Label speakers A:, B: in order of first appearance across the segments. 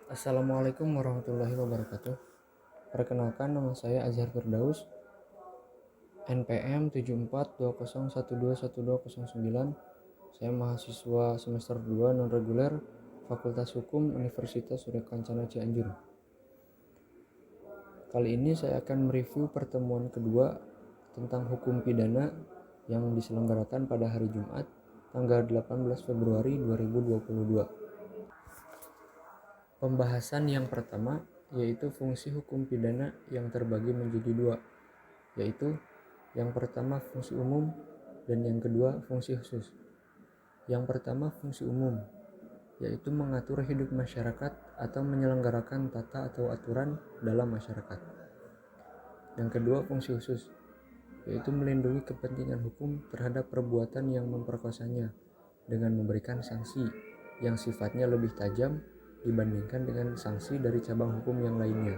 A: Assalamualaikum warahmatullahi wabarakatuh. Perkenalkan, nama saya Azhar Firdaus, NPM 7420121209. Saya mahasiswa semester 2 non-reguler Fakultas Hukum Universitas Surya Kencana Cianjur. Kali ini saya akan mereview pertemuan kedua tentang hukum pidana yang diselenggarakan pada hari Jumat, tanggal 18 Februari 2022. Pembahasan yang pertama yaitu fungsi hukum pidana yang terbagi menjadi dua, yaitu yang pertama fungsi umum dan yang kedua fungsi khusus. Yang pertama fungsi umum, yaitu mengatur hidup masyarakat atau menyelenggarakan tata atau aturan dalam masyarakat. Yang kedua fungsi khusus, yaitu melindungi kepentingan hukum terhadap perbuatan yang memperkosanya dengan memberikan sanksi yang sifatnya lebih tajam dibandingkan dengan sanksi dari cabang hukum yang lainnya.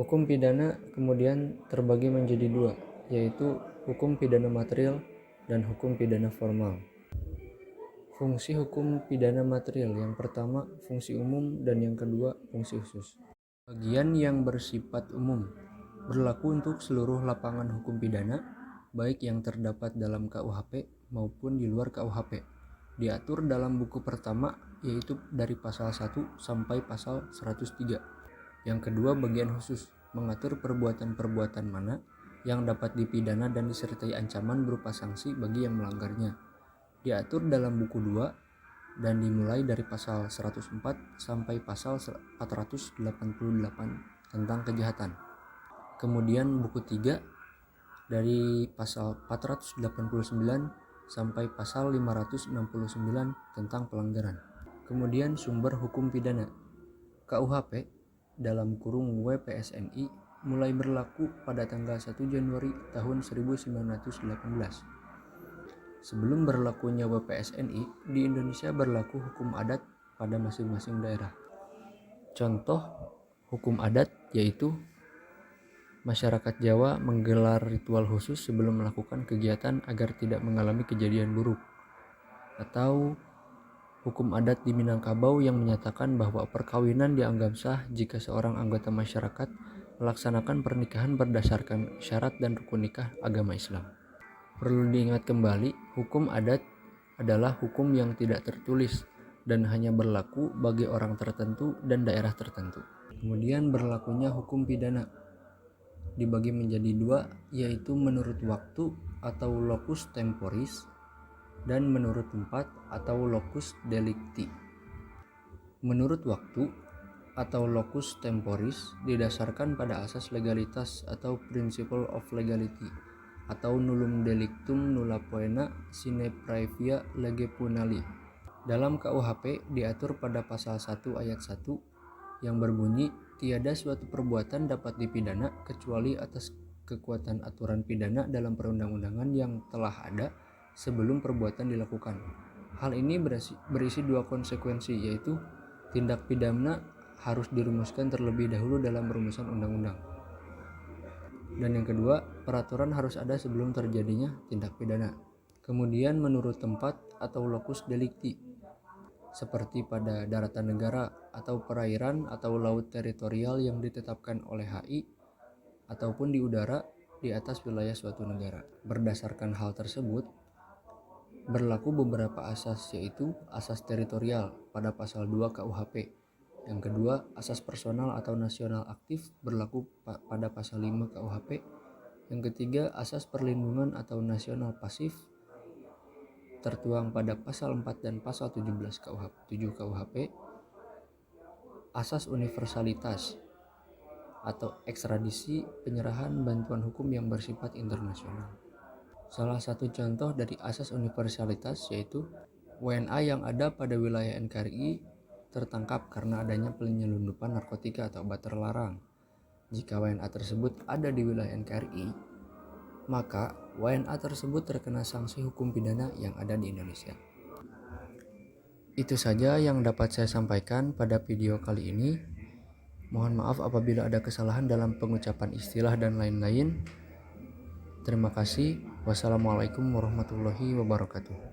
A: Hukum pidana kemudian terbagi menjadi dua, yaitu hukum pidana material dan hukum pidana formal. Fungsi hukum pidana material, yang pertama fungsi umum dan yang kedua fungsi khusus. Bagian yang bersifat umum berlaku untuk seluruh lapangan hukum pidana, baik yang terdapat dalam KUHP maupun di luar KUHP. Diatur dalam buku pertama, yaitu dari pasal 1 sampai pasal 103. Yang kedua bagian khusus, mengatur perbuatan-perbuatan mana yang dapat dipidana dan disertai ancaman berupa sanksi bagi yang melanggarnya. Diatur dalam buku 2 dan dimulai dari pasal 104 sampai pasal 488 tentang kejahatan. Kemudian buku 3 dari pasal 489 sampai pasal 569 tentang pelanggaran. Kemudian sumber hukum pidana. KUHP dalam kurung WPSNI mulai berlaku pada tanggal 1 Januari tahun 1918. Sebelum berlakunya WPSNI, di Indonesia berlaku hukum adat pada masing-masing daerah. Contoh hukum adat yaitu masyarakat Jawa menggelar ritual khusus sebelum melakukan kegiatan agar tidak mengalami kejadian buruk. Atau hukum adat di Minangkabau yang menyatakan bahwa perkawinan dianggap sah jika seorang anggota masyarakat melaksanakan pernikahan berdasarkan syarat dan rukun nikah agama Islam. Perlu diingat kembali, hukum adat adalah hukum yang tidak tertulis dan hanya berlaku bagi orang tertentu dan daerah tertentu. Kemudian berlakunya hukum pidana dibagi menjadi dua, yaitu menurut waktu atau locus temporis dan menurut tempat atau locus delicti. Menurut waktu atau locus temporis didasarkan pada asas legalitas atau principle of legality atau nullum delictum nulla poena sine praevia lege punali. Dalam KUHP diatur pada pasal 1 ayat 1 yang berbunyi, tiada suatu perbuatan dapat dipidana kecuali atas kekuatan aturan pidana dalam perundang-undangan yang telah ada sebelum perbuatan dilakukan. Hal ini berisi dua konsekuensi, yaitu tindak pidana harus dirumuskan terlebih dahulu dalam rumusan undang-undang. Dan yang kedua, peraturan harus ada sebelum terjadinya tindak pidana. Kemudian menurut tempat atau locus delicti, seperti pada daratan negara atau perairan atau laut teritorial yang ditetapkan oleh HI ataupun di udara di atas wilayah suatu negara. Berdasarkan hal tersebut, berlaku beberapa asas, yaitu asas teritorial pada pasal 2 KUHP. Yang kedua, asas personal atau nasional aktif berlaku pada pasal 5 KUHP. Yang ketiga, asas perlindungan atau nasional pasif tertuang pada pasal 4 dan pasal 17 KUHP. Asas universalitas atau ekstradisi, penyerahan bantuan hukum yang bersifat internasional. Salah satu contoh dari asas universalitas yaitu WNA yang ada pada wilayah NKRI tertangkap karena adanya penyelundupan narkotika atau obat terlarang. Jika WNA tersebut ada di wilayah NKRI, maka WNA tersebut terkena sanksi hukum pidana yang ada di Indonesia. Itu saja yang dapat saya sampaikan pada video kali ini. Mohon maaf apabila ada kesalahan dalam pengucapan istilah dan lain-lain. Terima kasih. Wassalamualaikum warahmatullahi wabarakatuh.